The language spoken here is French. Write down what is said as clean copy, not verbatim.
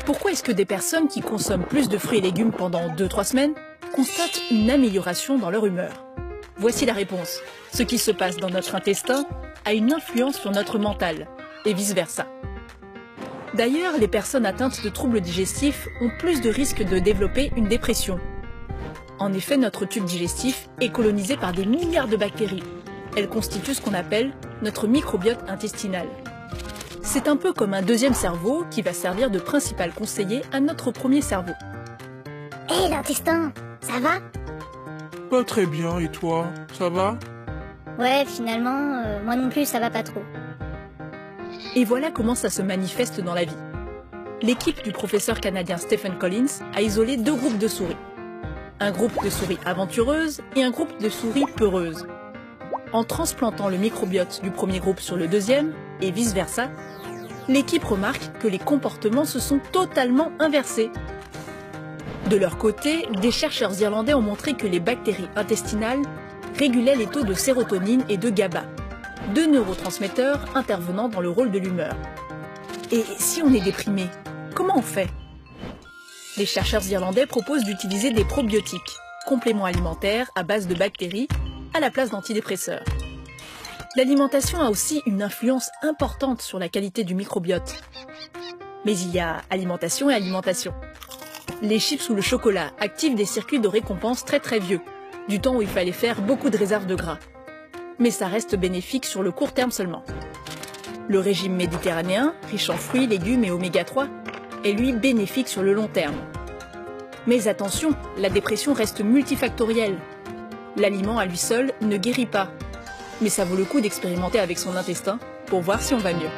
Pourquoi est-ce que des personnes qui consomment plus de fruits et légumes pendant 2-3 semaines constatent une amélioration dans leur humeur? Voici la réponse. Ce qui se passe dans notre intestin a une influence sur notre mental, et vice-versa. D'ailleurs, les personnes atteintes de troubles digestifs ont plus de risques de développer une dépression. En effet, notre tube digestif est colonisé par des milliards de bactéries. Elles constituent ce qu'on appelle notre microbiote intestinal. C'est un peu comme un deuxième cerveau qui va servir de principal conseiller à notre premier cerveau. Hé, l'intestin, ça va? Pas très bien, et toi, ça va? Ouais, finalement, moi non plus, ça va pas trop. Et voilà comment ça se manifeste dans la vie. L'équipe du professeur canadien Stephen Collins a isolé 2 groupes de souris. Un groupe de souris aventureuses et un groupe de souris peureuses. En transplantant le microbiote du premier groupe sur le deuxième, et vice-versa, l'équipe remarque que les comportements se sont totalement inversés. De leur côté, des chercheurs irlandais ont montré que les bactéries intestinales régulaient les taux de sérotonine et de GABA, 2 neurotransmetteurs intervenant dans le rôle de l'humeur. Et si on est déprimé, comment on fait? Les chercheurs irlandais proposent d'utiliser des probiotiques, compléments alimentaires à base de bactéries, à la place d'antidépresseurs. L'alimentation a aussi une influence importante sur la qualité du microbiote. Mais il y a alimentation et alimentation. Les chips ou le chocolat activent des circuits de récompense très vieux, du temps où il fallait faire beaucoup de réserves de gras. Mais ça reste bénéfique sur le court terme seulement. Le régime méditerranéen, riche en fruits, légumes et oméga 3, est lui bénéfique sur le long terme. Mais attention, la dépression reste multifactorielle. L'aliment à lui seul ne guérit pas. Mais ça vaut le coup d'expérimenter avec son intestin pour voir si on va mieux.